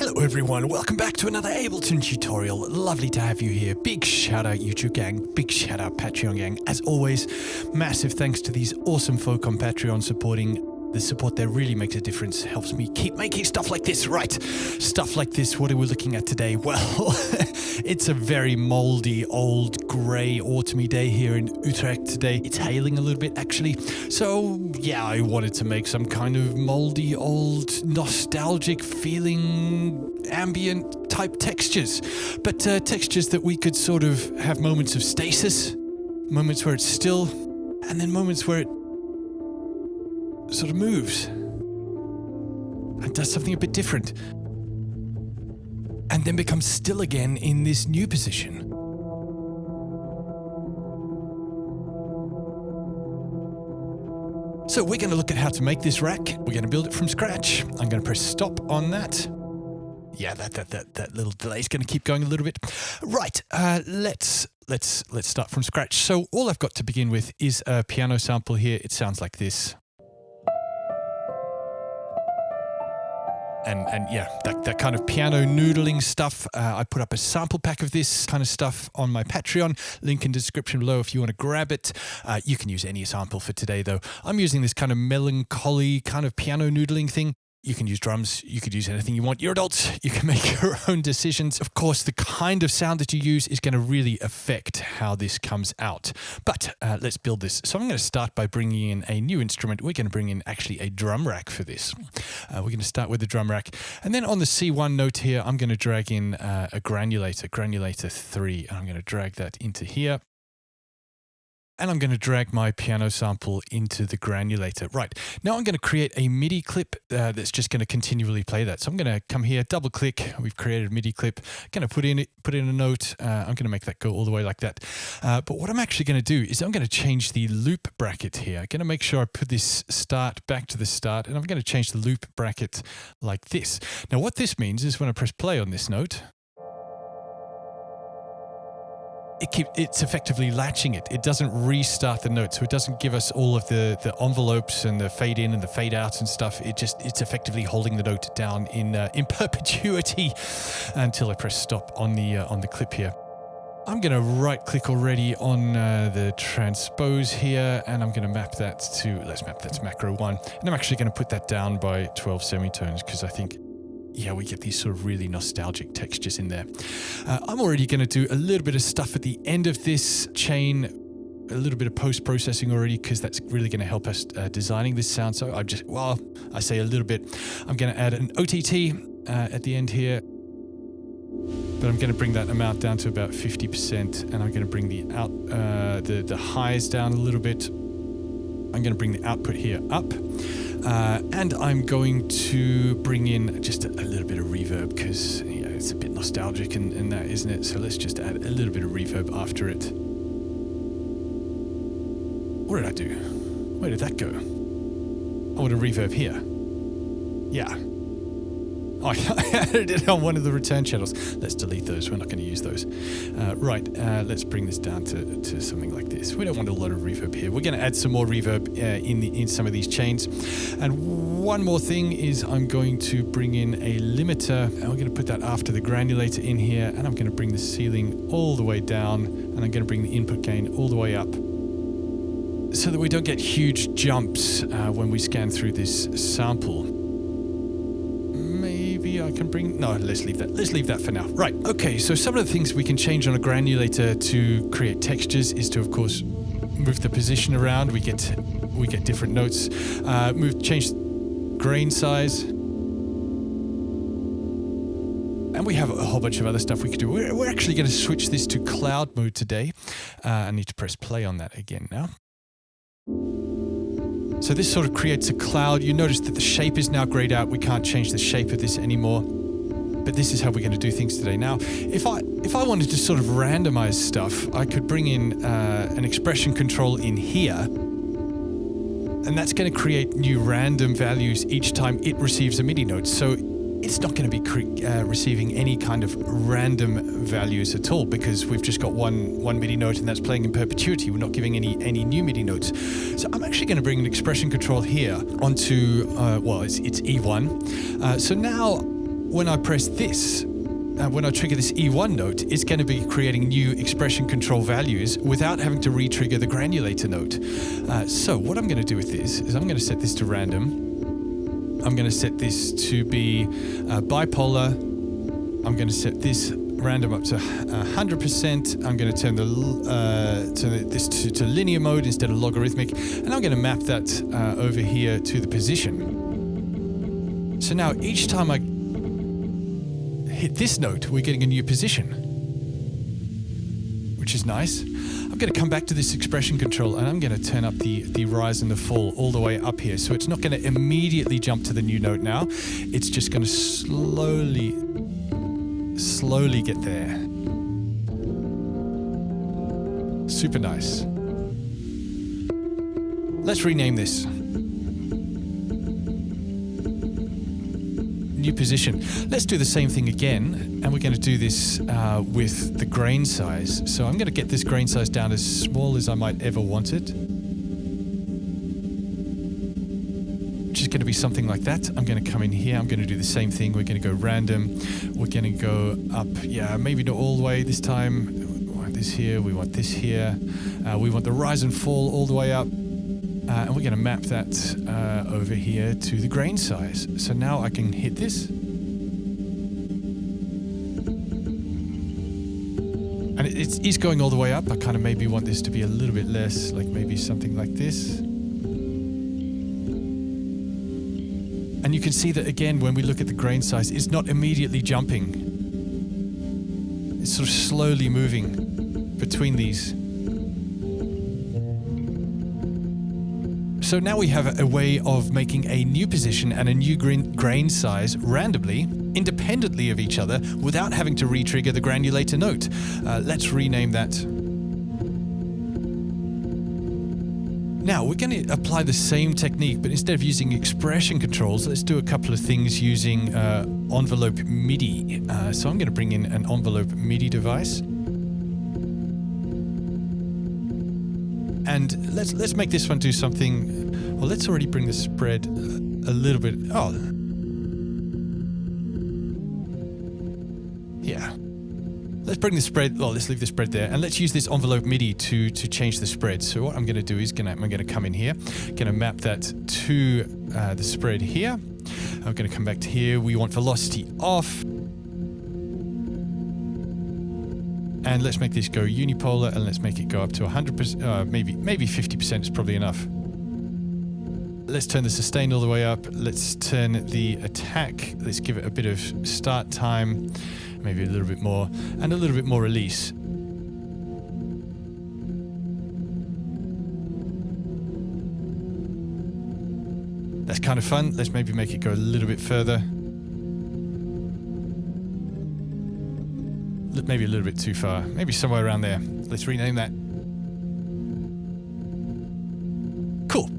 Hello everyone, welcome back to another Ableton tutorial. Lovely to have you here. Big shout out YouTube gang, big shout out Patreon gang. As always, massive thanks to these awesome folk on Patreon supporting. The support there really makes a difference, helps me keep making stuff like this, right? Stuff like this, what are we looking at today? Well, it's a very moldy, old, grey, autumny day here in Utrecht today. It's hailing a little bit actually. So yeah, I wanted to make some kind of moldy, old, nostalgic feeling, ambient type textures. But textures that we could sort of have moments of stasis, moments where it's still, and then moments where it sort of moves and does something a bit different and then becomes still again in this new position. So we're going to look at how to make this rack. We're going to build it from scratch. I'm going to press stop on that. Yeah, that little delay is going to keep going a little bit. Right, let's start from scratch. So all I've got to begin with is a piano sample here. It sounds like this. And yeah, that kind of piano noodling stuff. I put up a sample pack of this kind of stuff on my Patreon. Link in the description below if you want to grab it. You can use any sample for today though. I'm using this kind of melancholy kind of piano noodling thing. You can use drums, you could use anything you want. You're adults, you can make your own decisions. Of course, the kind of sound that you use is going to really affect how this comes out. But let's build this. So I'm going to start by bringing in a new instrument. We're going to bring in actually a drum rack for this. We're going to start with the drum rack. And then on the C1 note here, I'm going to drag in a Granulator 3. And I'm going to drag that into here. And I'm going to drag my piano sample into the Granulator. Right, now I'm going to create a MIDI clip that's just going to continually play that. So I'm going to come here, double click, we've created a MIDI clip, going to put in a note, I'm going to make that go all the way like that. But what I'm actually going to do is I'm going to change the loop bracket here. I'm going to make sure I put this start back to the start, and I'm going to change the loop bracket like this. Now what this means is when I press play on this note, it's effectively latching it. It doesn't restart the note, so it doesn't give us all of the envelopes and the fade in and the fade out and stuff. It's effectively holding the note down in perpetuity until I press stop on the clip here. I'm going to right click already on the transpose here, and I'm going to map that to, let's map that to macro 1. And I'm actually going to put that down by 12 semitones because I think, yeah, we get these sort of really nostalgic textures in there. I'm already going to do a little bit of stuff at the end of this chain, a little bit of post-processing already, because that's really going to help us designing this sound. So I say a little bit. I'm going to add an OTT at the end here, but I'm going to bring that amount down to about 50%, and I'm going to bring the highs down a little bit. I'm going to bring the output here up. And I'm going to bring in just a little bit of reverb because it's a bit nostalgic in that, isn't it? So let's just add a little bit of reverb after it. What did I do? Where did that go? I want a reverb here. Yeah. Oh, I added it on one of the return channels. Let's delete those. We're not going to use those. Right, let's bring this down to something like this. We don't want a lot of reverb here. We're going to add some more reverb in some of these chains. And one more thing is I'm going to bring in a limiter. And we're going to put that after the Granulator in here. And I'm going to bring the ceiling all the way down. And I'm going to bring the input gain all the way up, so that we don't get huge jumps when we scan through this sample. I can bring, no, let's leave that for now. Right, okay, so some of the things we can change on a Granulator to create textures is to, of course, move the position around. We get different notes. Change grain size. And we have a whole bunch of other stuff we could do. We're actually going to switch this to cloud mode today. I need to press play on that again now. So this sort of creates a cloud. You notice that the shape is now grayed out. We can't change the shape of this anymore. But this is how we're going to do things today. Now, if I wanted to sort of randomize stuff, I could bring in an expression control in here. And that's going to create new random values each time it receives a MIDI note. So it's not going to be receiving any kind of random values at all, because we've just got one MIDI note and that's playing in perpetuity. We're not giving any new MIDI notes. So I'm actually going to bring an expression control here onto, it's E1. So now when I press this, when I trigger this E1 note, it's going to be creating new expression control values without having to re-trigger the granulator note. So what I'm going to do with this is I'm going to set this to random. I'm going to set this to be bipolar. I'm going to set this random up to 100%. I'm going to turn this to linear mode instead of logarithmic, and I'm going to map that over here to the position. So now each time I hit this note, we're getting a new position, which is nice. I'm going to come back to this expression control, and I'm going to turn up the rise and the fall all the way up here. So it's not going to immediately jump to the new note now. It's just going to slowly get there. Super nice. Let's rename this. New position. Let's do the same thing again, and we're going to do this with the grain size. So I'm going to get this grain size down as small as I might ever want it, which is going to be something like that. I'm going to come in here. I'm going to do the same thing. We're going to go random. We're going to go up. Yeah, maybe not all the way this time. We want this here. We want this here. We want the rise and fall all the way up. And we're going to map that over here to the grain size. So now I can hit this. And it is going all the way up. I kind of maybe want this to be a little bit less, like maybe something like this. And you can see that again, when we look at the grain size, it's not immediately jumping. It's sort of slowly moving between these. So now we have a way of making a new position and a new grain size randomly, independently of each other, without having to re-trigger the granulator note. Let's rename that. Now we're going to apply the same technique, but instead of using expression controls, let's do a couple of things using Envelope MIDI. So I'm going to bring in an Envelope MIDI device. And let's make this one do something. Well, let's already bring the spread a little bit. Oh, yeah. Let's bring the spread. Well, let's leave the spread there, and let's use this Envelope MIDI to change the spread. So what I'm going to do is I'm going to come in here, going to map that to the spread here. I'm going to come back to here. We want velocity off. And let's make this go unipolar, and let's make it go up to 100%, maybe 50% is probably enough. Let's turn the sustain all the way up. Let's turn the attack. Let's give it a bit of start time, maybe a little bit more, and a little bit more release. That's kind of fun. Let's maybe make it go a little bit further. Maybe a little bit too far. Maybe somewhere around there. Let's rename that. Cool.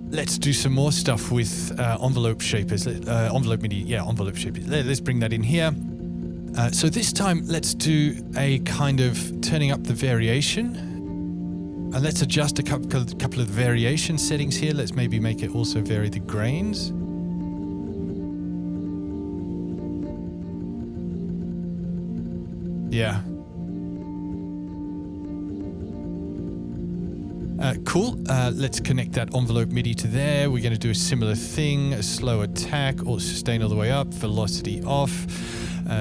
Let's do some more stuff with envelope shapers. Envelope MIDI. Yeah, envelope shapers. Let's bring that in here. So this time, let's do a kind of turning up the variation. And let's adjust a couple of variation settings here. Let's maybe make it also vary the grains. Yeah. Cool. Let's connect that Envelope MIDI to there. We're going to do a similar thing, a slow attack, or sustain all the way up, velocity off,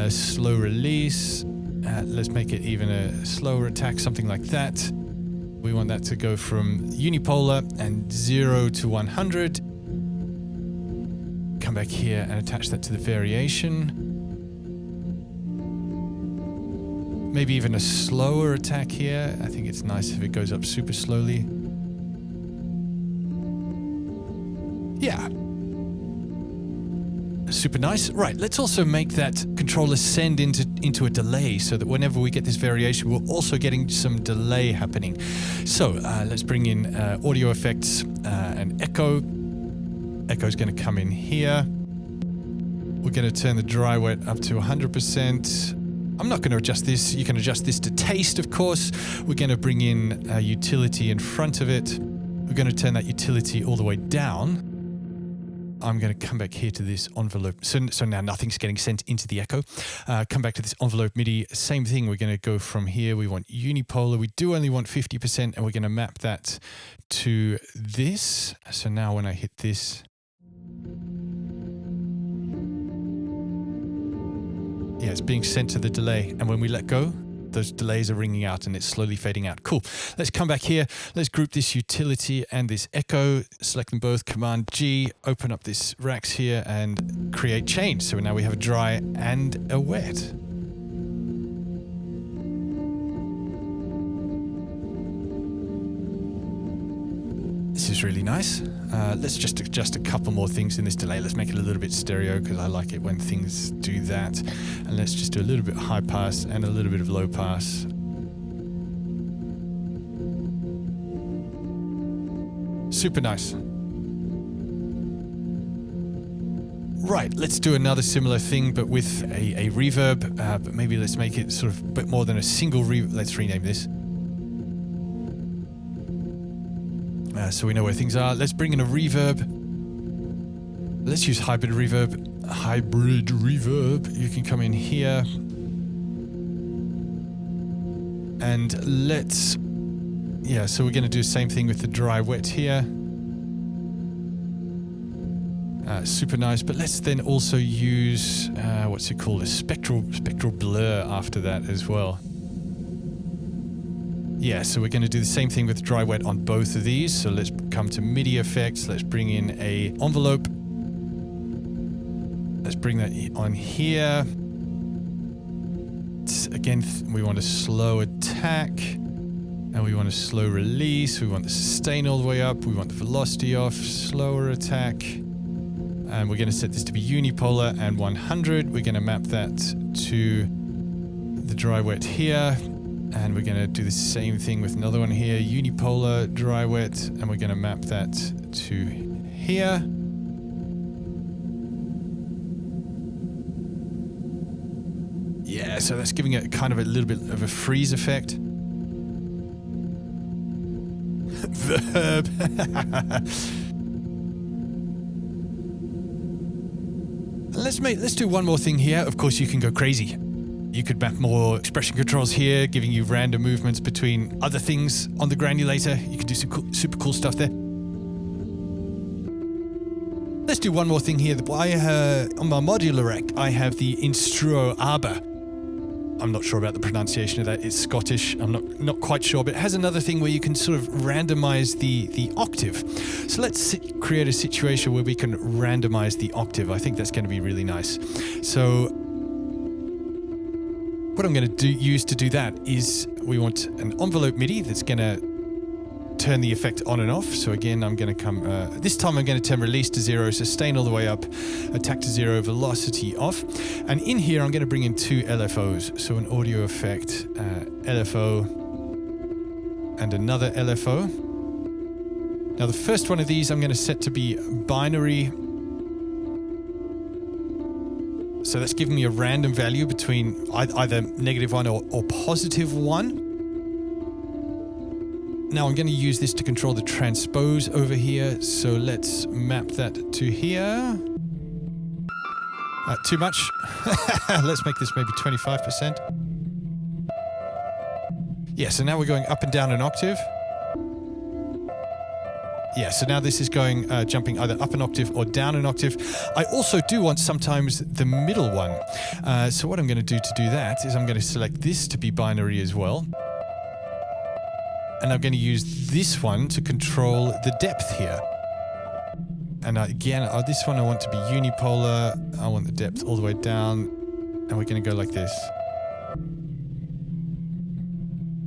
slow release. Let's make it even a slower attack, something like that. We want that to go from unipolar and 0 to 100. Come back here and attach that to the variation. Maybe even a slower attack here. I think it's nice if it goes up super slowly. Yeah. Super nice. Right, let's also make that controller send into a delay so that whenever we get this variation, we're also getting some delay happening. So let's bring in audio effects and echo. Echo's going to come in here. We're going to turn the dry wet up to 100%. I'm not going to adjust this. You can adjust this to taste, of course. We're going to bring in a utility in front of it. We're going to turn that utility all the way down. I'm going to come back here to this envelope. So now nothing's getting sent into the echo. Come back to this envelope MIDI. Same thing. We're going to go from here. We want unipolar. We do only want 50%, and we're going to map that to this. So now when I hit this, yeah, it's being sent to the delay. And when we let go, those delays are ringing out and it's slowly fading out. Cool. Let's come back here. Let's group this utility and this echo. Select them both. Command G. Open up this racks here and create change. So now we have a dry and a wet. This is really nice. Let's just adjust a couple more things in this delay. Let's make it a little bit stereo because I like it when things do that. And let's just do a little bit high pass and a little bit of low pass. Super nice. Right, let's do another similar thing, but with a reverb. But maybe let's make it sort of a bit more than a single reverb. Let's rename this. So we know where things are. Let's bring in a reverb. Let's use hybrid reverb. Hybrid reverb. You can come in here. And let's... Yeah, so we're going to do the same thing with the dry wet here. Super nice. But let's then also use, what's it called? A spectral blur after that as well. Yeah, so we're going to do the same thing with dry wet on both of these. So let's come to MIDI effects. Let's bring in a envelope. Let's bring that on here. Again, we want a slow attack and we want a slow release. We want the sustain all the way up. We want the velocity off, slower attack. And we're going to set this to be unipolar and 100. We're going to map that to the dry wet here. And we're going to do the same thing with another one here, unipolar, dry wet, and we're going to map that to here. Yeah, so that's giving it kind of a little bit of a freeze effect. Verb. Let's do one more thing here. Of course, you can go crazy. You could map more expression controls here, giving you random movements between other things on the granulator. You can do some cool, super cool stuff there. Let's do one more thing here. On my modular rack, I have the Instruo Aber. I'm not sure about the pronunciation of that. It's Scottish. I'm not quite sure, but it has another thing where you can sort of randomize the octave. So let's create a situation where we can randomize the octave. I think that's going to be really nice. So what I'm going to use to do that is we want an envelope MIDI that's going to turn the effect on and off. So again, I'm going to come, this time I'm going to turn release to 0, sustain all the way up, attack to 0, velocity off. And in here, I'm going to bring in two LFOs. So an audio effect, LFO, and another LFO. Now the first one of these I'm going to set to be binary. So that's giving me a random value between either -1 or +1. Now I'm going to use this to control the transpose over here. So let's map that to here. Too much. Let's make this maybe 25%. Yeah, so now we're going up and down an octave. Yeah, so now this is going, jumping either up an octave or down an octave. I also do want sometimes the middle one. So what I'm going to do that is I'm going to select this to be binary as well. And I'm going to use this one to control the depth here. And again, this one I want to be unipolar. I want the depth all the way down. And we're going to go like this.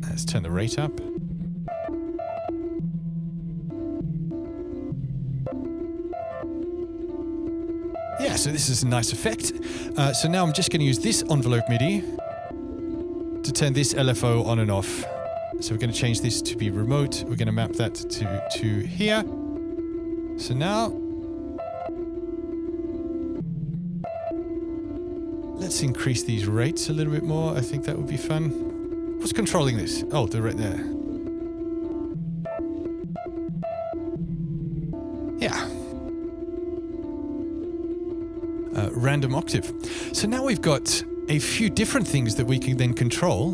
Let's turn the rate up. Yeah, so this is a nice effect. So now I'm just going to use this envelope MIDI to turn this LFO on and off. So we're going to change this to be remote. We're going to map that to here. So now, let's increase these rates a little bit more. I think that would be fun. What's controlling this? Oh, the rate there. Yeah. random octave. So now we've got a few different things that we can then control.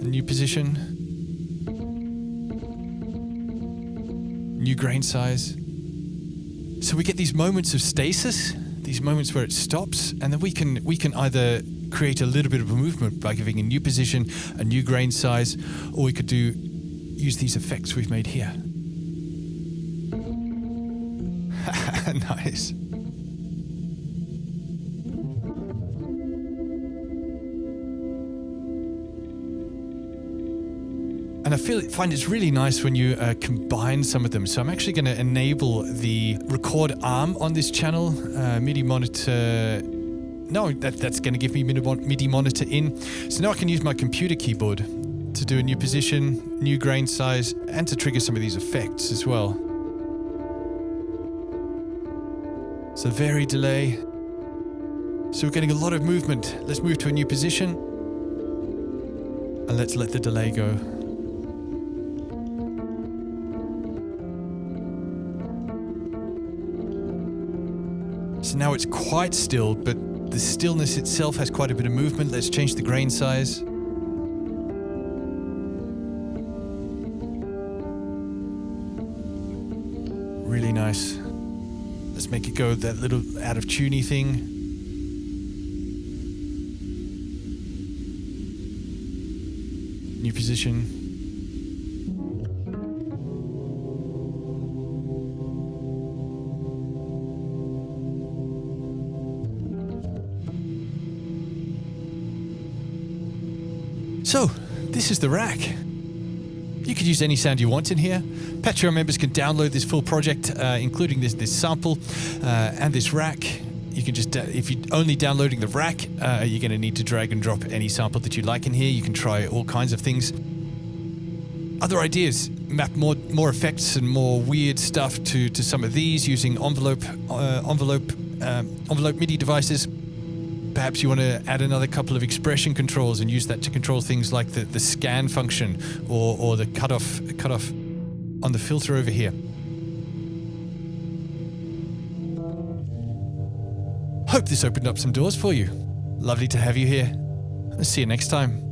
A new position, new grain size. So we get these moments of stasis, these moments where it stops, and then we can either create a little bit of a movement by giving a new position, a new grain size, or we could use these effects we've made here. Nice. And I find it's really nice when you combine some of them. So I'm actually going to enable the record arm on this channel, MIDI monitor. No, that's going to give me MIDI monitor in. So now I can use my computer keyboard to do a new position, new grain size, and to trigger some of these effects as well. So vary delay. So we're getting a lot of movement. Let's move to a new position. And let's let the delay go. So now it's quite still, but the stillness itself has quite a bit of movement. Let's change the grain size. Really nice. Let's make it go that little out of tuney thing. New position. So, this is the rack. You could use any sound you want in here. Patreon members can download this full project, including this sample and this rack. You can just, if you're only downloading the rack, you're going to need to drag and drop any sample that you like in here. You can try all kinds of things. Other ideas, map more effects and more weird stuff to some of these using Envelope MIDI devices. Perhaps you want to add another couple of expression controls and use that to control things like the scan function or the cutoff on the filter over here. Hope this opened up some doors for you. Lovely to have you here. I'll see you next time.